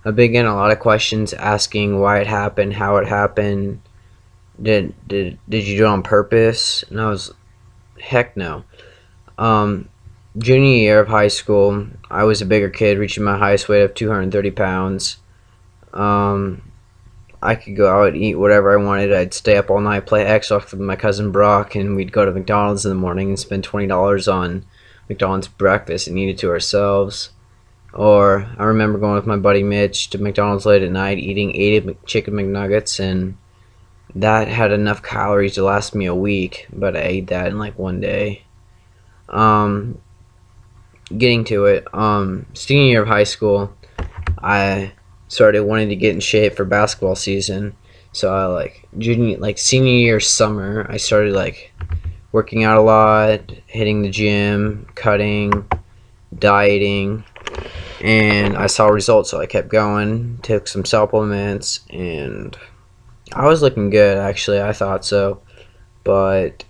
I've been getting a lot of questions asking why it happened, how it happened. Did you do it on purpose? And I was, heck no. Um, Junior year of high school, I was a bigger kid, reaching my highest weight of 230 pounds. Um, I could go out and eat whatever I wanted. I'd stay up all night, play Xbox with my cousin Brock, and we'd go to McDonald's in the morning and spend $20 on McDonald's breakfast and eat it to ourselves. Or I remember going with my buddy Mitch to McDonald's late at night, eating 80 chicken McNuggets, and that had enough calories to last me a week. But I ate that in like one day. Um, Getting to it, senior year of high school, I started wanting to get in shape for basketball season. So I senior year summer, I started like working out a lot, hitting the gym, cutting, dieting, and I saw results, so I kept going. Took some supplements, and I was looking good. Actually, I thought so, but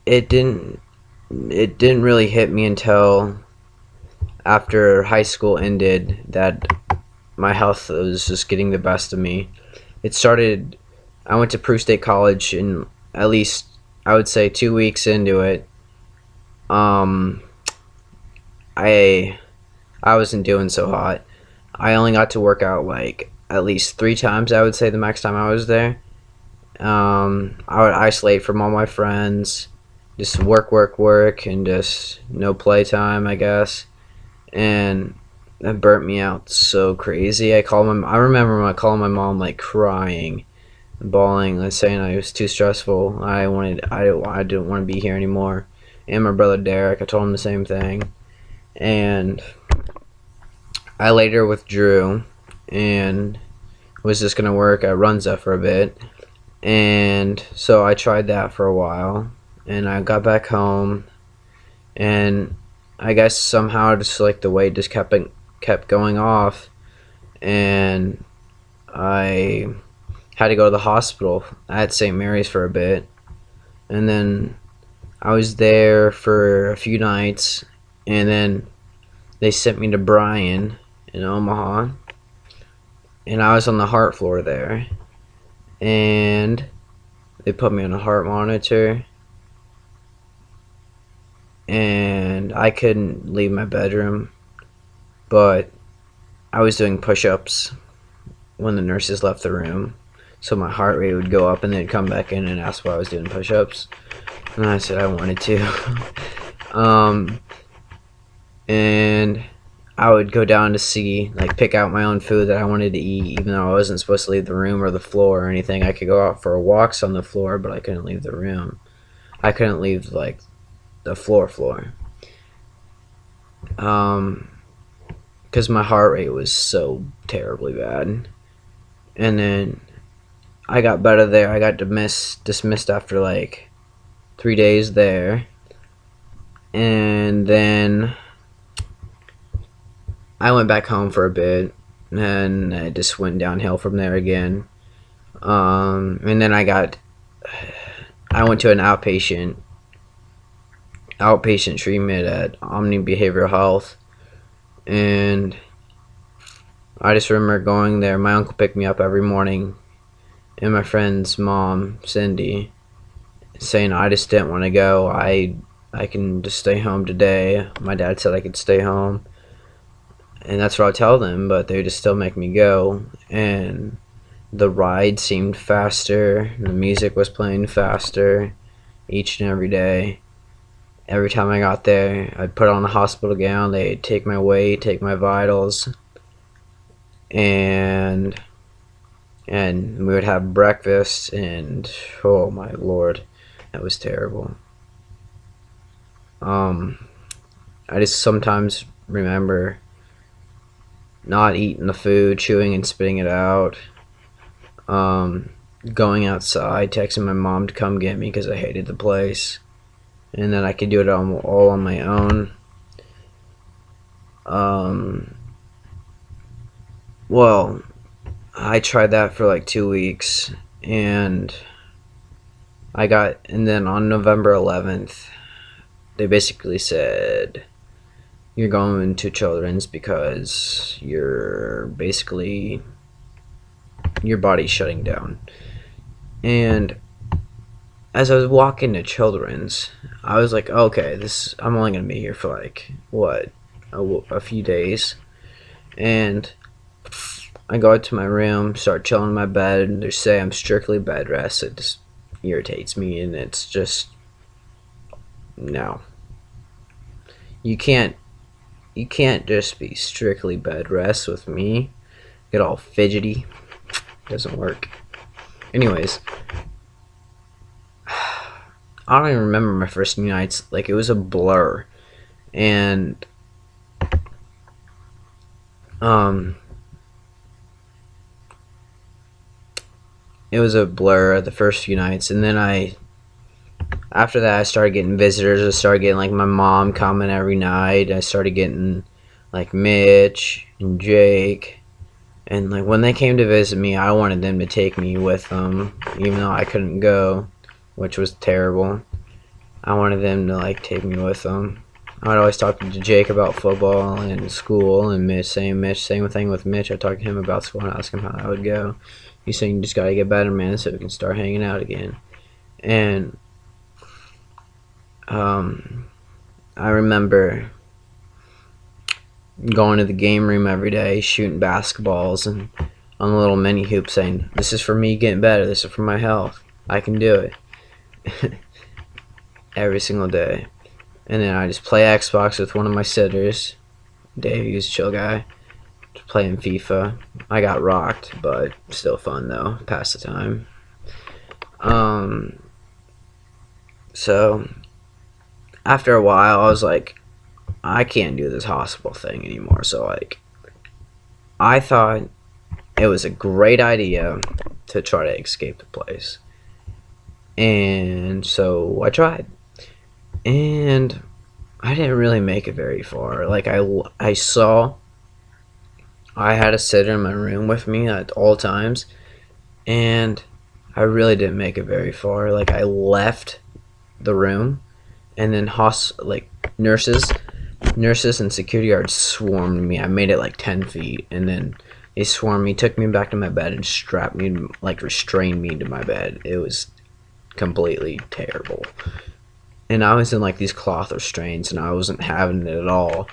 it didn't. It didn't really hit me until after high school ended that my health was just getting the best of me. It started. I went to Peru State College, and at least I would say 2 weeks into it, um, I I wasn't doing so hot. I only got to work out like at least 3 times. I would say the max time I was there. I would isolate from all my friends, just work, work, work, and just no playtime, I guess. And that burnt me out so crazy. I remember calling my mom like crying, bawling, like saying I was too stressful. I didn't want to be here anymore. And my brother Derek, I told him the same thing. And I later withdrew and was just gonna work at Runza for a bit. And so I tried that for a while, and I got back home, and I guess somehow just like the weight just kept going off, and I had to go to the hospital at St. Mary's for a bit, and then I was there for a few nights, and then they sent me to Bryan in Omaha, and I was on the heart floor there, and they put me on a heart monitor, and I couldn't leave my bedroom, but I was doing push-ups when the nurses left the room, so my heart rate would go up and then come back in and ask why I was doing push-ups, and I said I wanted to. um, and I would go down to pick out my own food that I wanted to eat, even though I wasn't supposed to leave the room or the floor or anything. I could go out for walks on the floor, but I couldn't leave the room. I couldn't leave like the floor. Um, because my heart rate was so terribly bad. And then I got better there. I got dismissed after like 3 days there, and then I went back home for a bit, and it just went downhill from there again. And then I went to an outpatient treatment at Omni Behavioral Health, and I just remember going there. My uncle picked me up every morning, and my friend's mom, Cindy, saying I just didn't want to go. I can just stay home today. My dad said I could stay home, and that's what I tell them, but they just still make me go. And the ride seemed faster. The music was playing faster each and every day. Every time I got there, I'd put on the hospital gown. They'd take my weight, take my vitals, and we would have breakfast. And oh my lord, that was terrible. Um, I just sometimes remember not eating the food, chewing and spitting it out. Um, Going outside, texting my mom to come get me because I hated the place, and then I could do it all on my own. Um, well, I tried that for like 2 weeks, and and then on November 11th, they basically said you're going to children's because you're basically your body's shutting down. And as I was walking to children's, I was like, okay, this I'm only gonna be here for like what a few days, and I go out to my room, start chilling in my bed, and they say I'm strictly bed rest. It just irritates me, and it's just no. You can't you can't just be strictly bed rest with me. Get all fidgety. Doesn't work. Anyways, I don't even remember my first few nights. Like it was a blur, and um, it was a blur the first few nights, and then after that I started getting visitors. I started getting like my mom coming every night. I started getting like Mitch and Jake, and like when they came to visit me, I wanted them to take me with them, even though I couldn't go, which was terrible. I wanted them to like take me with them. I would always talk to Jake about football and school, and same thing with Mitch. I talked to him about school and asked him how that would go. He's saying you just gotta get better, man, so we can start hanging out again. And I remember going to the game room every day, shooting basketballs and on the little mini hoop, saying, "This is for me getting better. This is for my health. I can do it." Every single day. And then I just play Xbox with one of my sitters, Dave. He was a chill guy. Just playing FIFA. I got rocked, but still fun though. Pass the time. Um. So after a while, I was like, I can't do this hospital thing anymore. So like, I thought it was a great idea to try to escape the place, and so I tried, and I didn't really make it very far. Like I saw I had a sitter in my room with me at all times, and I really didn't make it very far. Like I left the room, and then like nurses and security guards swarmed me. I made it like 10 feet, and then they swarmed me, took me back to my bed, and strapped me, like restrained me to my bed. It was completely terrible. And I was in like these cloth restraints, and I wasn't having it at all.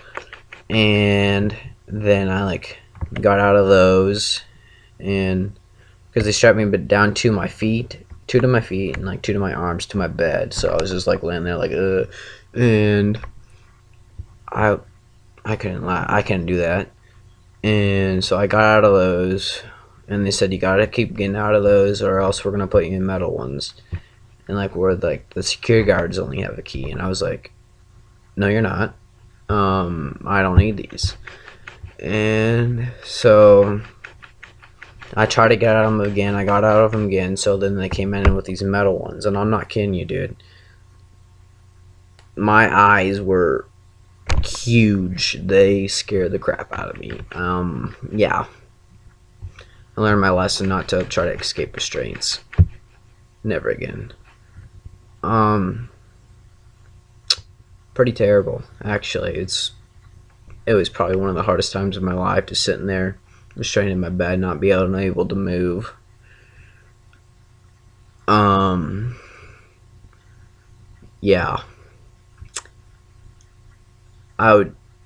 And then I like got out of those, and because they strapped me down to my feet, two to my feet, and like two to my arms to my bed. So I was just like laying there like and I I couldn't do that. And so I got out of those, and they said you gotta keep getting out of those, or else we're gonna put you in metal ones. And like where like the security guards only have a key, and I was like, no, you're not. I don't need these. And so I tried to get out of them again. I got out of them again. So then they came in with these metal ones, and I'm not kidding you, dude. My eyes were huge. They scared the crap out of me. Yeah. I learned my lesson not to try to escape restraints. Never again. Pretty terrible, actually. It was probably one of the hardest times of my life, just sitting there restrained in my bed, not be able to move. Yeah.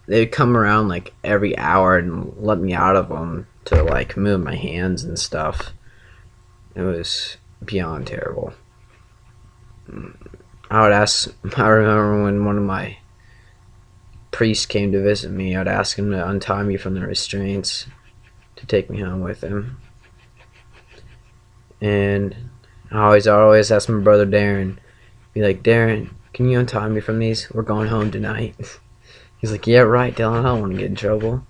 They'd come around like every hour and let me out of them to like move my hands and stuff. It was beyond terrible. I remember when one of my priests came to visit me, I'd ask him to untie me from the restraints to take me home with him. And I'd always ask my brother Darren, be like, Darren, can you untie me from these? We're going home tonight. He's like, yeah, right, Dylan, I don't want to get in trouble.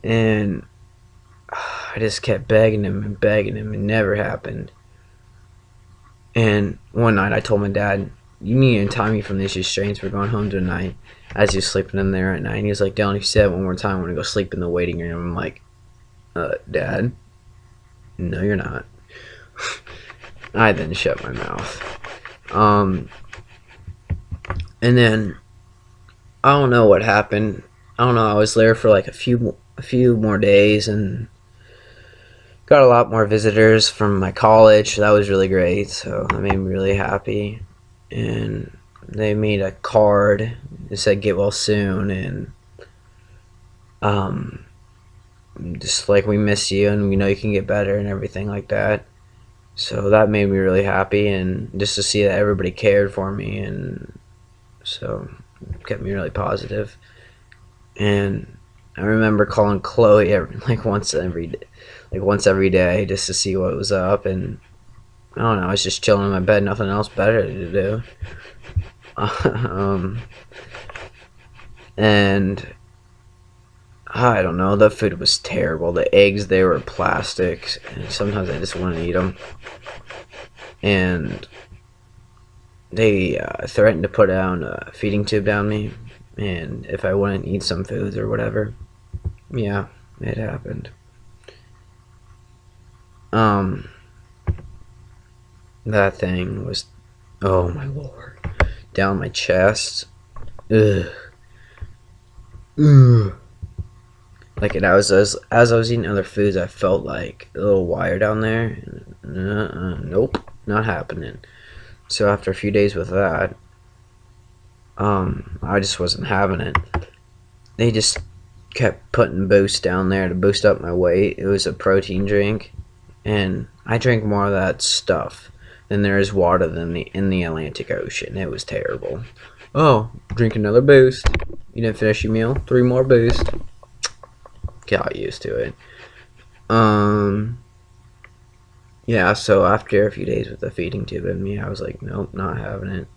And I just kept begging him, and it never happened. And one night I told my dad, you need to untie me from these restraints, we're going home tonight, as he was sleeping in there at night. And he was like, Dylan, if you say it one more time, I'm going to go sleep in the waiting room. I'm like, Dad, no, you're not. I then shut my mouth. And then I don't know what happened. I don't know. I was there for like a few more days and got a lot more visitors from my college. That was really great. So that made me really happy. And they made a card that said "Get well soon," and um, just like we miss you and we know you can get better and everything like that. So that made me really happy, and just to see that everybody cared for me, and so kept me really positive. And I remember calling Chloe like once every day, just to see what was up. And I don't know, I was just chilling in my bed, nothing else better to do. um, and I don't know, the food was terrible. The eggs, they were plastic, and sometimes I just wouldn't eat them. And they threatened to put down a feeding tube down me, and if I wouldn't eat some foods or whatever. Yeah, it happened. Um, that thing was, oh my lord, down my chest. Ugh. Ugh. Like, and as I was eating other foods, I felt like a little wire down there. Nope, not happening. So after a few days with that, I just wasn't having it. They just kept putting boost down there to boost up my weight. It was a protein drink, and I drank more of that stuff than there is water in the Atlantic Ocean. It was terrible. Oh, drink another boost. You didn't finish your meal. 3 more boost. Got used to it. Um, yeah. So after a few days with the feeding tube in me, I was like, nope, not having it.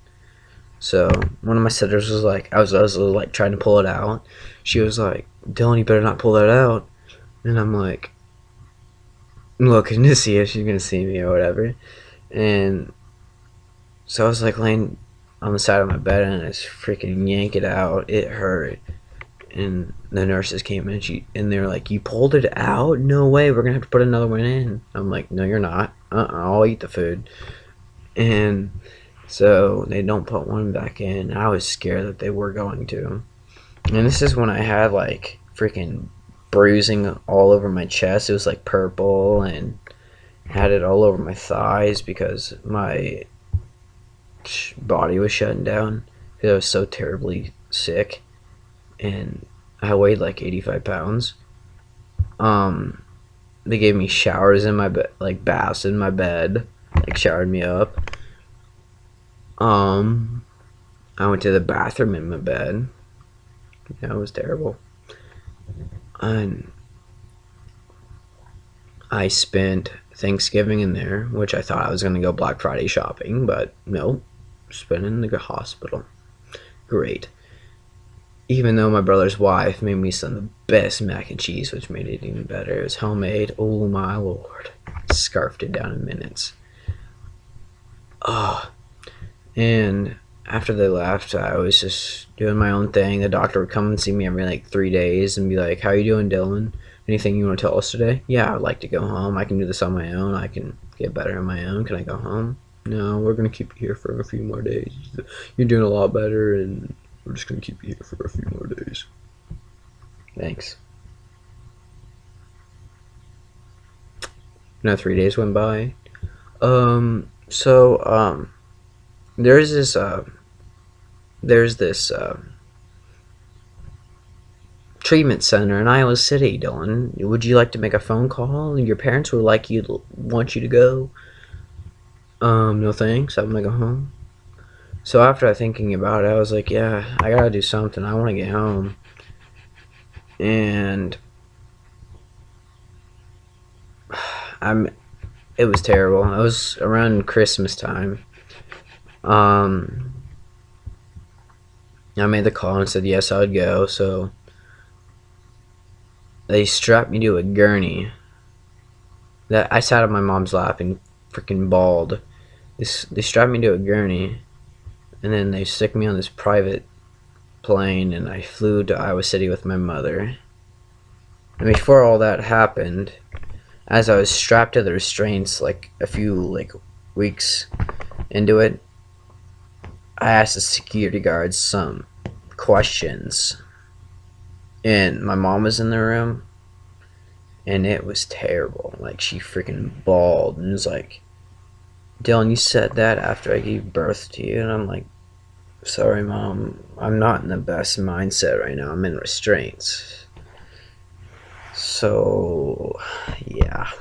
So one of my sitters was like, I was like trying to pull it out. She was like, Dylan, you better not pull that out. And I'm like, looking to see if she's gonna see me or whatever. And so I was like laying on the side of my bed and I just freaking yank it out. It hurt. And the nurses came in and they were like, "You pulled it out? No way. We're gonna have to put another one in." I'm like, "No, you're not. I'll eat the food." And so they don't put one back in. I was scared that they were going to. And this is when I had like freaking bruising all over my chest. It was like purple, and had it all over my thighs because my body was shutting down because I was so terribly sick, and I weighed like 85 pounds. Um, they gave me showers in my bed, like baths in my bed, like showered me up. Um, I went to the bathroom in my bed. Yeah, it was terrible. And I spent Thanksgiving in there, which I thought I was gonna go Black Friday shopping, but no, spent in the hospital. Great. Even though my brother's wife made me some of the best mac and cheese, which made it even better. It was homemade. Oh my lord. Scarfed it down in minutes. Oh. And after they left, I was just doing my own thing. The doctor would come and see me every like 3 days and be like, "How you doing, Dylan? Anything you want to tell us today?" "Yeah, I'd like to go home. I can do this on my own. I can get better on my own. Can I go home?" "No, we're gonna keep you here for a few more days. You're doing a lot better, and we're just gonna keep you here for a few more days." Thanks. Now 3 days went by. So there's this there's this treatment center in Iowa City, Dylan. Would you like to make a phone call? Your parents would like you to want you to go. No thanks. I'm gonna go home. So after thinking about it, I was like, yeah, I gotta do something. I want to get home. And I'm. It was terrible. It was around Christmas time. Um, I made the call and said yes, I would go. So they strapped me to a gurney. That I sat on my mom's lap and freaking bawled. They strapped me to a gurney, and then they stick me on this private plane, and I flew to Iowa City with my mother. And before all that happened, as I was strapped to the restraints, like a few like weeks into it, I asked the security guards some questions. and my mom was in the room, and it was terrible. Like, she freaking bawled and was like, Dylan, you said that after I gave birth to you. And I'm like, sorry, Mom. I'm not in the best mindset right now. I'm in restraints. So, yeah.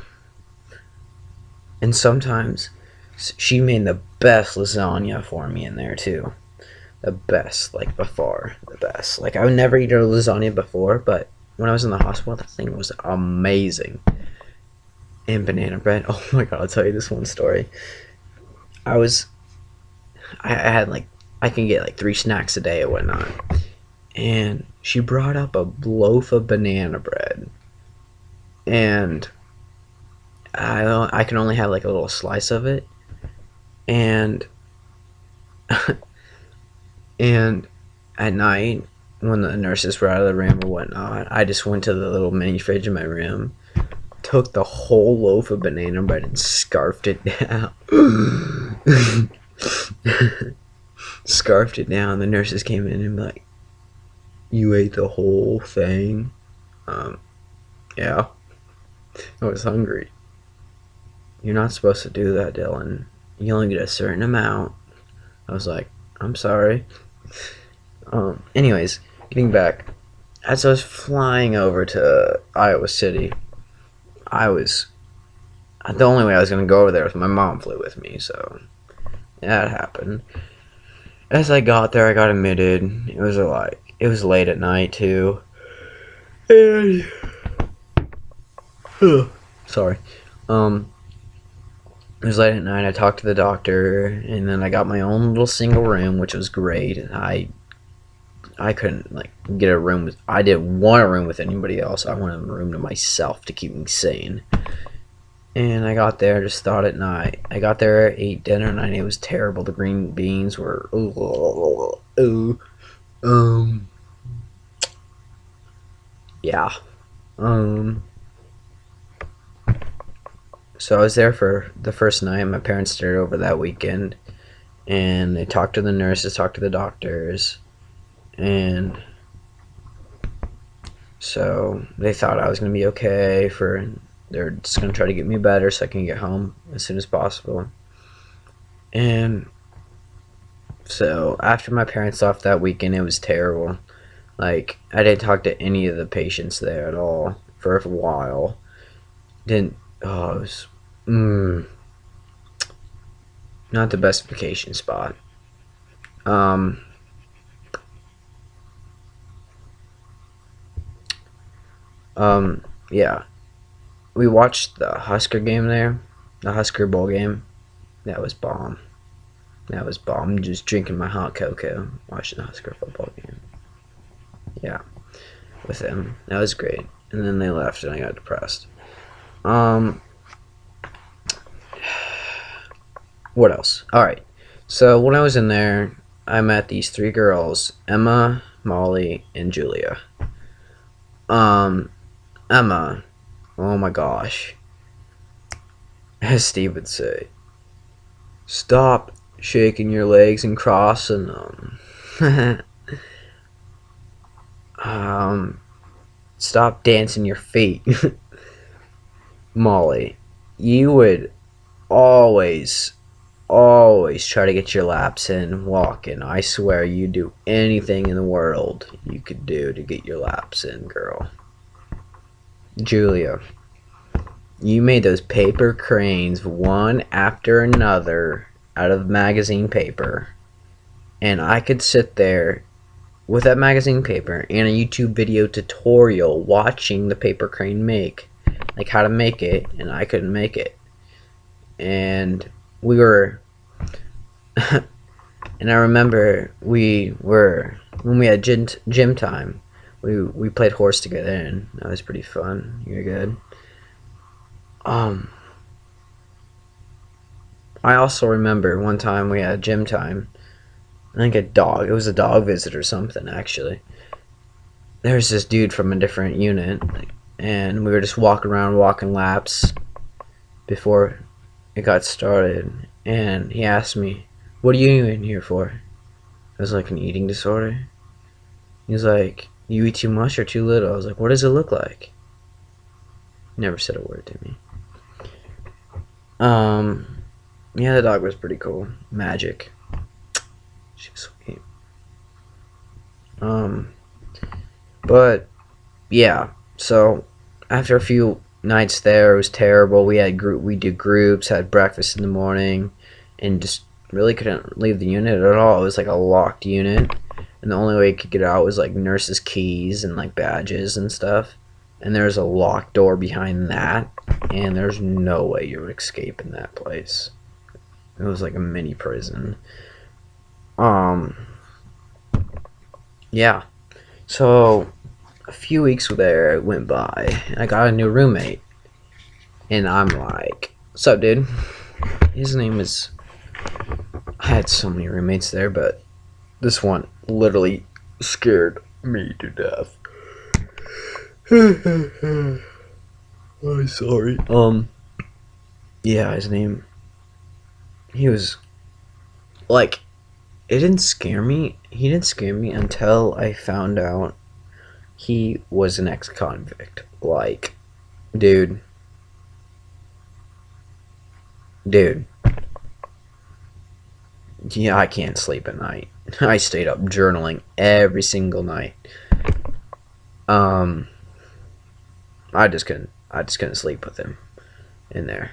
And sometimes she made the best lasagna for me in there, too. The best, like, by far the best. Like, I would never eat a lasagna before, but when I was in the hospital, the thing was amazing. And banana bread. Oh my god, I'll tell you this one story. I was, I had like, I can get like 3 snacks a day or whatnot. And she brought up a loaf of banana bread. And I can only have like a little slice of it. And, and at night, when the nurses were out of the room or whatnot, I just went to the little mini fridge in my room, took the whole loaf of banana bread and scarfed it down. Scarfed it down. The nurses came in and like, "You ate the whole thing?" Um, yeah. I was hungry. You're not supposed to do that, Dylan. You only get a certain amount. I was like, I'm sorry. Anyways, getting back. As I was flying over to Iowa City, I was the only way I was gonna go over there was my mom flew with me, so that happened. As I got there, I got admitted. It was late at night too, and sorry, it was late at night. I talked to the doctor, and then I got my own little single room, which was great. I couldn't like get a room with. I didn't want a room with anybody else. I wanted a room to myself to keep me sane. And I got there, just thought at night. I got there, ate dinner, and it was terrible. The green beans were yeah. Um, so I was there for the first night. My parents stayed over that weekend, and they talked to the nurses, talked to the doctors, and so they thought I was gonna be okay. They're just gonna try to get me better so I can get home as soon as possible. And so after my parents left that weekend, it was terrible. Like, I didn't talk to any of the patients there at all for a while. Didn't. Oh, it was not the best vacation spot. Um, yeah. We watched the Husker game there, the Husker Bowl game. That was bomb. That was bomb. Just drinking my hot cocoa, watching the Husker football game. Yeah, with them. That was great. And then they left, and I got depressed. Um, what else? All right. So when I was in there, I met these 3 girls: Emma, Molly, and Julia. Um, Emma. Oh my gosh. As Steve would say, stop shaking your legs and crossing them. um, Stop dancing your feet. Molly, you would always, always try to get your laps in walking. I swear you'd do anything in the world you could do to get your laps in, girl. Julia, you made those paper cranes one after another out of magazine paper. And I could sit there with that magazine paper and a YouTube video tutorial watching the paper crane make. Like how to make it, and I couldn't make it. And we were and I remember when we had gym time, we played horse together, and that was pretty fun. You're good. Um, I also remember one time we had gym time. I think it was a dog visit or something, actually. There was this dude from a different unit, and we were just walking around, walking laps before it got started. And he asked me, "What are you in here for?" I was like, "An eating disorder." He was like, You eat too much or too little? I was like, what does it look like? He never said a word to me. Yeah, the dog was pretty cool. Magic. She was sweet. Um, but yeah, so after a few nights there, it was terrible. We did groups, had breakfast in the morning, and just really couldn't leave the unit at all. It was like a locked unit, and the only way you could get out was like nurses' keys and like badges and stuff. And there's a locked door behind that, and there's no way you would escape in that place. It was like a mini prison. Um, yeah. So a few weeks there went by, and I got a new roommate, and I'm like, "What's up, dude?" His name is. I had so many roommates there, but this one literally scared me to death. I'm sorry. Yeah, his name. He was like, it didn't scare me. He didn't scare me until I found out he was an ex-convict. Like, dude, dude. Yeah, I can't sleep at night. I stayed up journaling every single night. Um, I just couldn't. I just couldn't sleep with him in there.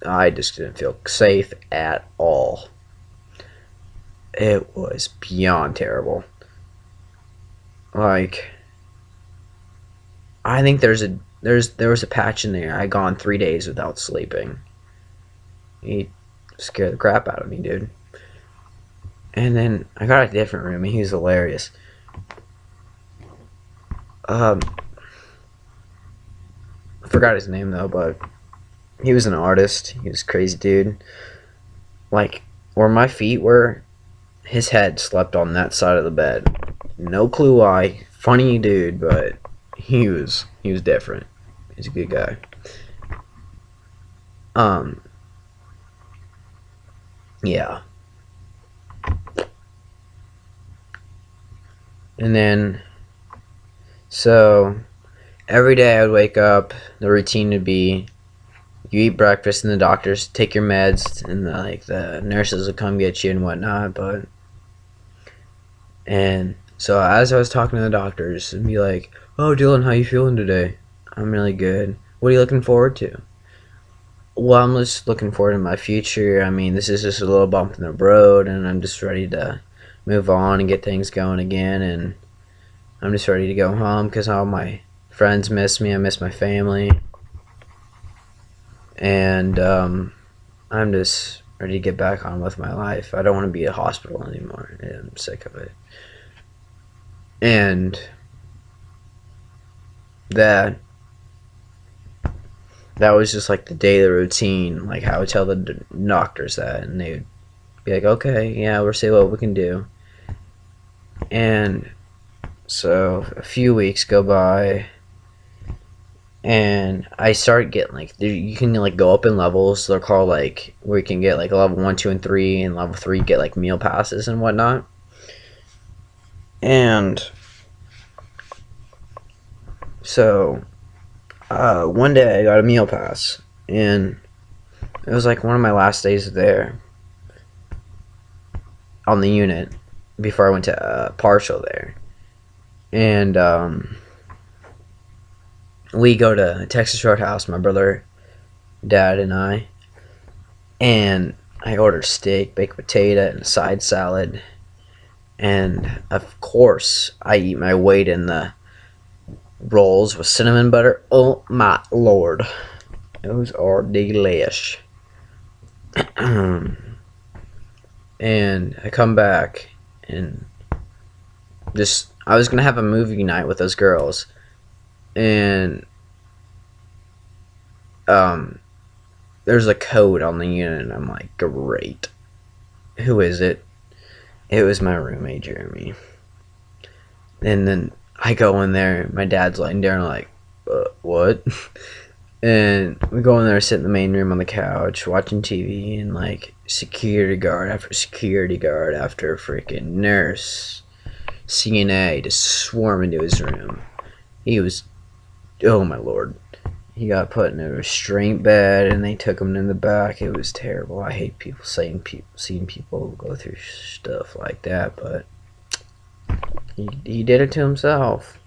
I just didn't feel safe at all. It was beyond terrible. Like, I think there was a patch in there. I gone 3 days without sleeping. He scared the crap out of me, dude. And then I got a different room. He was hilarious. Um, I forgot his name though, but he was an artist. He was a crazy dude. Like where my feet were, his head slept on that side of the bed. No clue why. Funny dude, but he was different. He's a good guy. Um, yeah. And then so every day I would wake up. The routine would be you eat breakfast and the doctors take your meds and the nurses would come get you and whatnot. But and so as I was talking to the doctors and be like, "Oh, Dylan, how you feeling today?" "I'm really good." "What are you looking forward to?" "Well, I'm just looking forward to my future. I mean, this is just a little bump in the road, and I'm just ready to move on and get things going again. And I'm just ready to go home because all my friends miss me. I miss my family, and I'm just ready to get back on with my life. I don't want to be at a hospital anymore. I'm sick of it." And that that was just like the daily routine. Like I would tell the doctors that, and they would be like, "Okay, yeah, we'll see what we can do." And so a few weeks go by, and I start getting like you can like go up in levels. They're called like where you can get like level 1, 2, and 3, and level 3 get like meal passes and whatnot. And so one day I got a meal pass, and it was like one of my last days there on the unit before I went to partial there. And we go to Texas Roadhouse, my brother, dad, and I order steak, baked potato, and a side salad. And of course, I eat my weight in the rolls with cinnamon butter. Oh my lord, those are delish. And I come back and just I was gonna have a movie night with those girls, and there's a code on the unit, and I'm like, great. Who is it? It was my roommate Jeremy. And then I go in there. My dad's lying there, and I'm like, what? And we go in there, sit in the main room on the couch, watching TV, and like security guard after security guard after freaking nurse CNA to swarm into his room. He was, oh my lord. He got put in a restraint bed and they took him in the back. It was terrible. I hate seeing people go through stuff like that, but he did it to himself.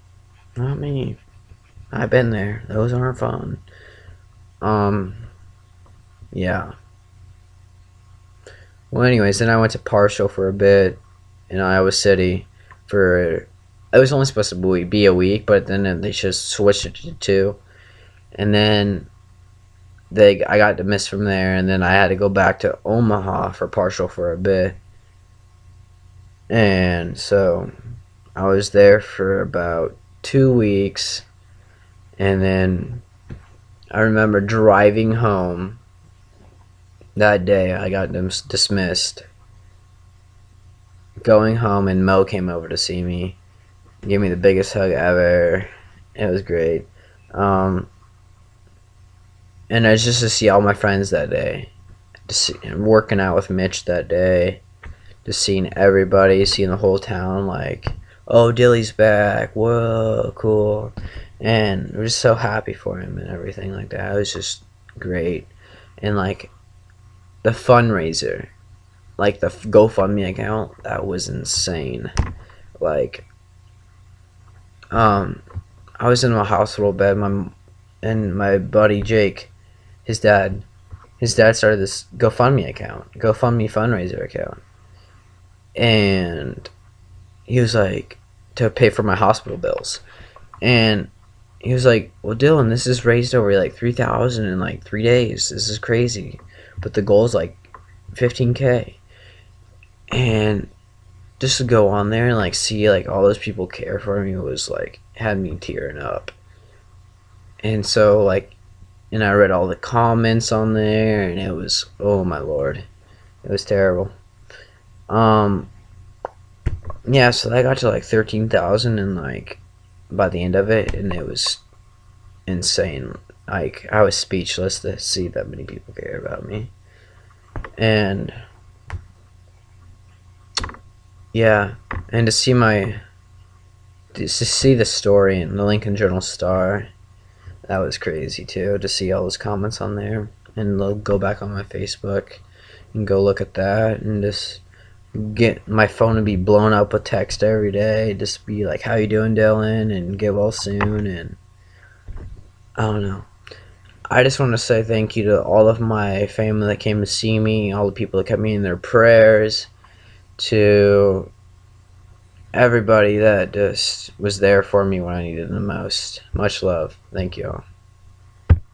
Not me. I've been there. Those aren't fun. Yeah. Well, anyways, then I went to Partial for a bit in Iowa City for. It was only supposed to be a week, but then they just switched it to 2. And then I got dismissed from there, and then I had to go back to Omaha for Partial for a bit. And so I was there for about 2 weeks, and then I remember driving home that day. I got dismissed. Going home, and Mo came over to see me, gave me the biggest hug ever. It was great. And I was just to see all my friends that day, working out with Mitch that day, just seeing everybody, seeing the whole town, like, oh, Dilly's back, whoa, cool. And we're just so happy for him and everything like that. It was just great. And like the fundraiser, like the GoFundMe account, that was insane. Like, I was in a hospital bed, and my buddy Jake, his dad started this GoFundMe fundraiser account, and he was like, to pay for my hospital bills, and he was like, well, Dylan, this is raised over like 3,000 in like 3 days. This is crazy, but the goal is like 15K. And just to go on there and like see like all those people care for me was like, had me tearing up. And so like, and I read all the comments on there, and it was, oh my lord, it was terrible. Yeah, so I got to like 13,000, and like by the end of it, and it was insane. Like, I was speechless to see that many people care about me. And yeah, and to see the story in the Lincoln Journal Star, that was crazy too, to see all those comments on there. And they'll go back on my Facebook and go look at that, and just get my phone to be blown up with text every day, just be like, how you doing, Dylan, and get well soon. And I don't know, I just want to say thank you to all of my family that came to see me, all the people that kept me in their prayers, to everybody that just was there for me when I needed them the most. Much love. Thank you all.